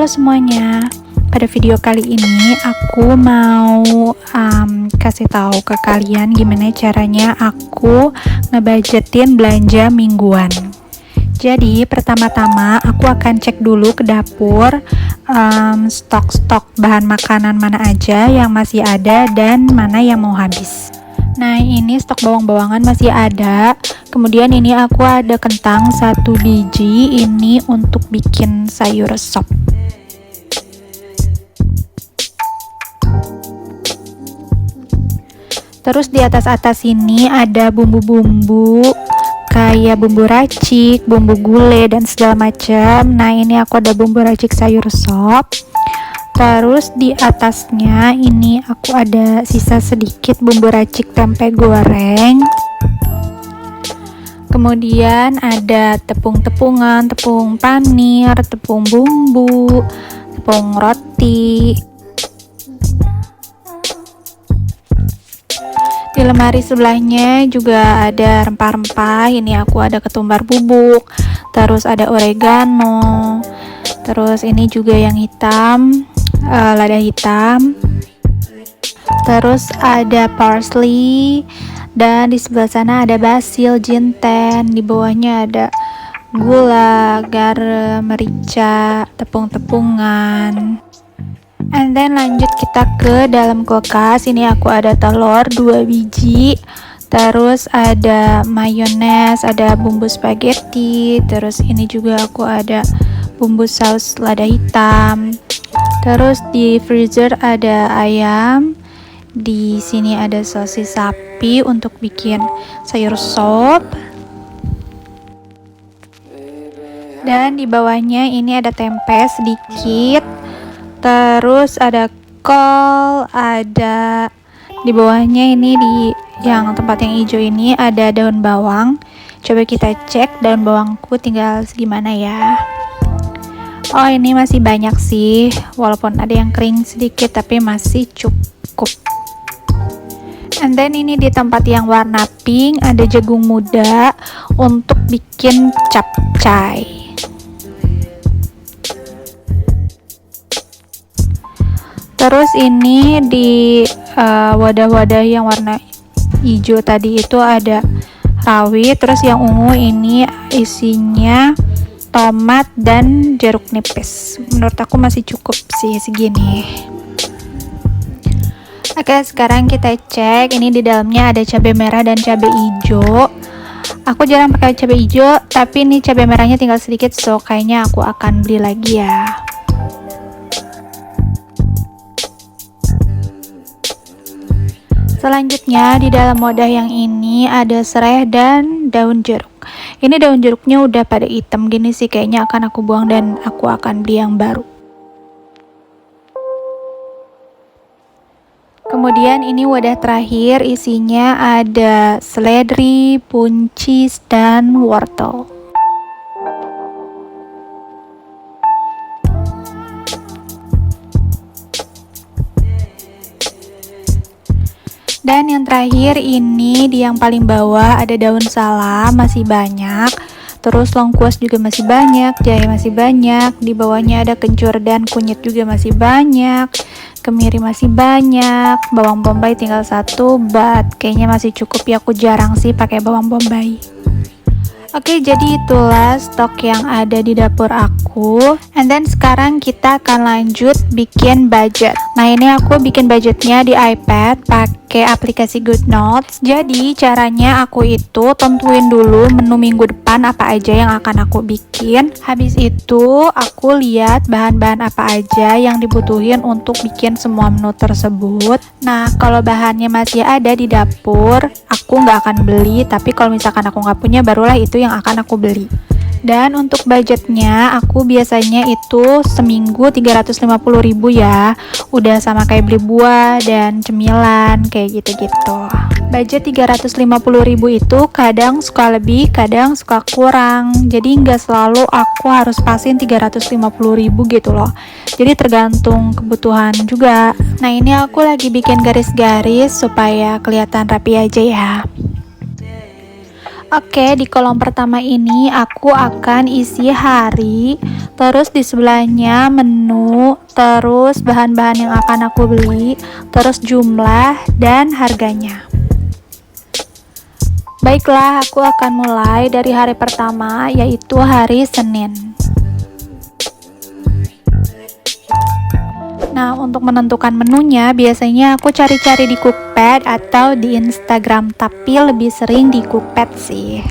Halo semuanya, pada video kali ini aku mau kasih tahu ke kalian gimana caranya aku ngebudgetin belanja mingguan. Jadi pertama-tama aku akan cek dulu ke dapur stok-stok bahan makanan mana aja yang masih ada dan mana yang mau habis. Nah, ini stok bawang-bawangan masih ada. Kemudian ini aku ada kentang 1 biji, ini untuk bikin sayur sop. Terus di atas-atas ini ada bumbu-bumbu kayak bumbu racik, bumbu gulai dan segala macam. Nah, ini aku ada bumbu racik sayur sop. Terus di atasnya ini aku ada sisa sedikit bumbu racik tempe goreng. Kemudian ada tepung-tepungan, tepung panir, tepung bumbu, tepung roti. Di lemari sebelahnya juga ada rempah-rempah. Ini aku ada ketumbar bubuk, terus ada oregano, terus ini juga yang hitam, lada hitam, terus ada parsley, dan di sebelah sana ada basil, jinten. Di bawahnya ada gula, garam, merica, tepung-tepungan. And then lanjut kita ke dalam kulkas. Ini aku ada telur 2 biji, terus ada mayones, ada bumbu spaghetti, terus ini juga aku ada bumbu saus lada hitam. Terus di freezer ada ayam. Di sini ada sosis sapi untuk bikin sayur sop. Dan di bawahnya ini ada tempe sedikit. Terus ada kol, ada di bawahnya ini di yang tempat yang hijau ini ada daun bawang. Coba kita cek daun bawangku tinggal segimana ya. Oh, ini masih banyak sih, walaupun ada yang kering sedikit tapi masih cukup. And then ini di tempat yang warna pink ada jagung muda untuk bikin capcay. Terus ini di wadah-wadah yang warna hijau tadi itu ada rawit, terus yang ungu ini isinya tomat dan jeruk nipis. Menurut aku masih cukup sih segini. Oke, sekarang kita cek. Ini di dalamnya ada cabai merah dan cabai hijau. Aku jarang pakai cabai hijau, tapi ini cabai merahnya tinggal sedikit, so kayaknya aku akan beli lagi ya. Selanjutnya di dalam wadah yang ini ada serai dan daun jeruk. Ini daun jeruknya udah pada hitam gini sih, kayaknya akan aku buang dan aku akan beli yang baru. Kemudian ini wadah terakhir, isinya ada seledri, buncis, dan wortel. Dan yang terakhir ini di yang paling bawah ada daun salam masih banyak, terus lengkuas juga masih banyak, jahe masih banyak, di bawahnya ada kencur dan kunyit juga masih banyak, kemiri masih banyak, bawang bombay tinggal 1 bat. Kayaknya masih cukup ya, aku jarang sih pakai bawang bombay. Oke, jadi itulah stok yang ada di dapur aku. And then sekarang kita akan lanjut bikin budget. Nah, ini aku bikin budgetnya di iPad pakai aplikasi GoodNotes. Jadi caranya aku itu tentuin dulu menu minggu depan apa aja yang akan aku bikin. Habis itu aku lihat bahan-bahan apa aja yang dibutuhin untuk bikin semua menu tersebut. Nah, kalau bahannya masih ada di dapur, aku nggak akan beli. Tapi kalau misalkan aku nggak punya, barulah itu yang akan aku beli. Dan untuk budgetnya aku biasanya itu seminggu 350.000 ya. Udah sama kayak beli buah dan cemilan kayak gitu-gitu. Budget 350.000 itu kadang suka lebih, kadang suka kurang. Jadi nggak selalu aku harus pasin 350.000 gitu loh. Jadi tergantung kebutuhan juga. Nah, ini aku lagi bikin garis-garis supaya kelihatan rapi aja ya. Oke, di kolom pertama ini aku akan isi hari, terus di sebelahnya menu, terus bahan-bahan yang akan aku beli, terus jumlah dan harganya. Baiklah, aku akan mulai dari hari pertama, yaitu hari Senin. Nah, untuk menentukan menunya, biasanya aku cari-cari di Cookpad atau di Instagram, tapi lebih sering di Cookpad sih.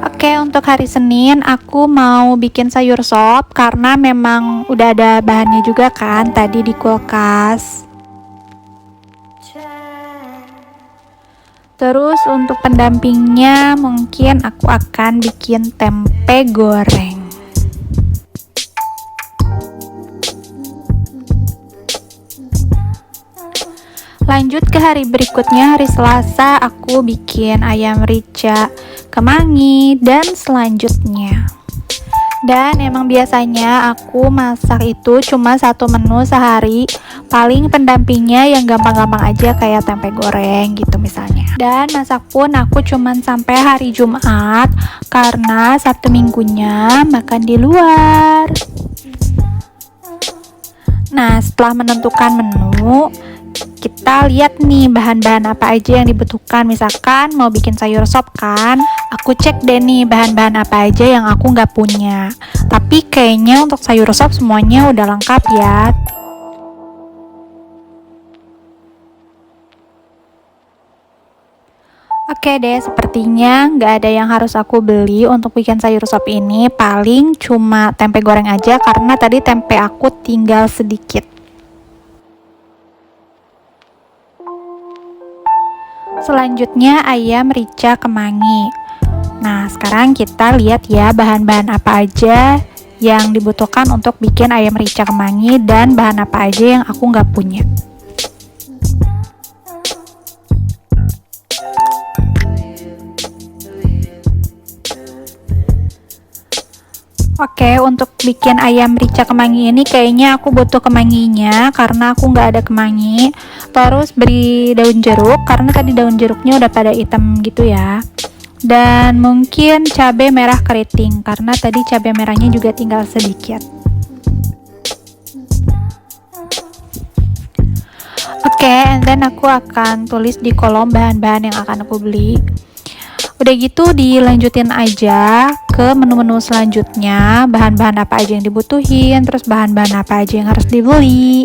Oke, untuk hari Senin aku mau bikin sayur sop karena memang udah ada bahannya juga kan tadi di kulkas. Terus untuk pendampingnya mungkin aku akan bikin tempe goreng. Lanjut ke hari berikutnya, hari Selasa aku bikin ayam rica kemangi dan selanjutnya. Dan emang biasanya aku masak itu cuma satu menu sehari, paling pendampingnya yang gampang-gampang aja kayak tempe goreng gitu misalnya. Dan masak pun aku cuman sampai hari Jumat karena Sabtu Minggunya makan di luar. Nah, setelah menentukan menu, kita lihat nih bahan-bahan apa aja yang dibutuhkan. Misalkan mau bikin sayur sop kan, aku cek deh nih bahan-bahan apa aja yang aku nggak punya. Tapi kayaknya untuk sayur sop semuanya udah lengkap ya. Oke deh, sepertinya nggak ada yang harus aku beli untuk bikin sayur sop ini. Paling cuma tempe goreng aja karena tadi tempe aku tinggal sedikit. Selanjutnya ayam rica kemangi. Nah, sekarang kita lihat ya bahan-bahan apa aja yang dibutuhkan untuk bikin ayam rica kemangi dan bahan apa aja yang aku nggak punya. Oke, untuk bikin ayam rica kemangi ini kayaknya aku butuh kemanginya karena aku nggak ada kemangi. Terus beri daun jeruk karena tadi daun jeruknya udah pada hitam gitu ya. Dan mungkin cabai merah keriting karena tadi cabai merahnya juga tinggal sedikit. Oke, and then aku akan tulis di kolom bahan-bahan yang akan aku beli. Udah gitu dilanjutin aja ke menu-menu selanjutnya, bahan-bahan apa aja yang dibutuhin, terus bahan-bahan apa aja yang harus dibeli.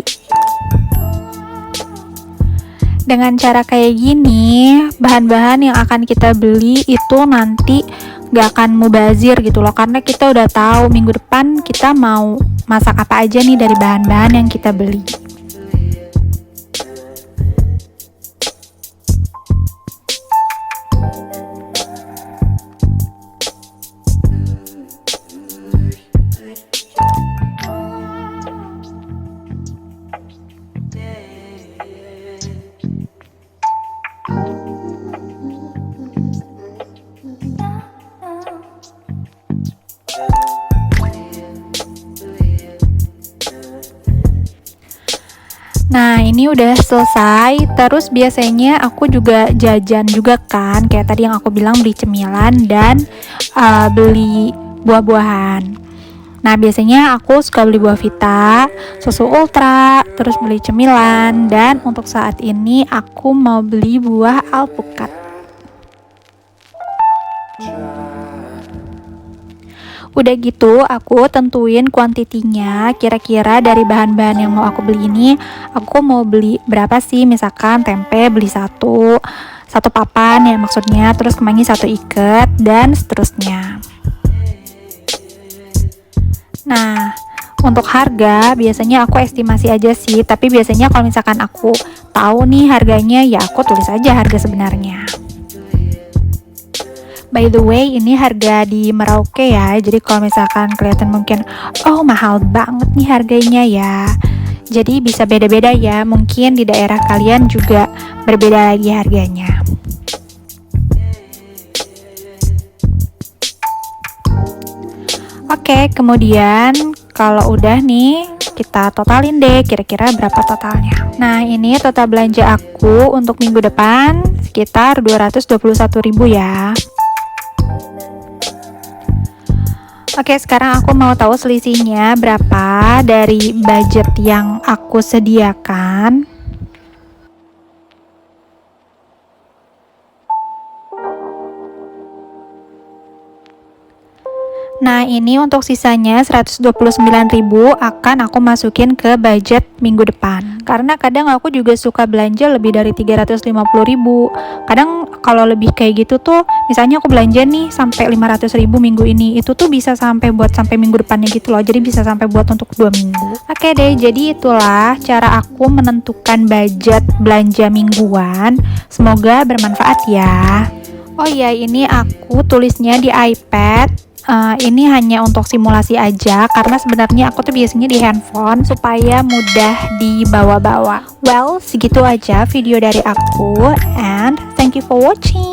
Dengan cara kayak gini, bahan-bahan yang akan kita beli itu nanti gak akan mubazir gitu loh, karena kita udah tahu minggu depan kita mau masak apa aja nih dari bahan-bahan yang kita beli. Nah, ini udah selesai. Terus biasanya aku juga jajan juga kan, kayak tadi yang aku bilang beli cemilan dan beli buah-buahan. Nah, biasanya aku suka beli buah vita, susu ultra, terus beli cemilan, dan untuk saat ini aku mau beli buah alpukat. Udah gitu aku tentuin kuantitinya, kira-kira dari bahan-bahan yang mau aku beli ini aku mau beli berapa sih. Misalkan tempe beli satu papan ya maksudnya, terus kemangi satu ikat dan seterusnya. Nah, untuk harga biasanya aku estimasi aja sih, tapi biasanya kalau misalkan aku tahu nih harganya ya aku tulis aja harga sebenarnya. By the way, ini harga di Merauke ya. Jadi kalau misalkan kelihatan mungkin, oh mahal banget nih harganya ya. Jadi bisa beda-beda ya. Mungkin di daerah kalian juga berbeda lagi harganya. Oke, kemudian kalau udah nih Terus kita totalin deh kira-kira berapa totalnya. Nah, ini total belanja aku untuk minggu depan sekitar 221.000 ya. Oke, sekarang aku mau tahu selisihnya berapa dari budget yang aku sediakan. Nah, ini untuk sisanya 129.000 akan aku masukin ke budget minggu depan. Karena kadang aku juga suka belanja lebih dari 350.000. Kadang kalau lebih kayak gitu tuh, misalnya aku belanja nih sampai 500.000 minggu ini, itu tuh bisa sampai minggu depannya gitu loh. Jadi bisa sampai buat untuk 2 minggu. Oke deh, jadi itulah cara aku menentukan budget belanja mingguan. Semoga bermanfaat ya. Oh iya, ini aku tulisnya di iPad. Ini hanya untuk simulasi aja, karena sebenarnya aku tuh biasanya di handphone supaya mudah dibawa-bawa. Well, segitu aja video dari aku, and thank you for watching.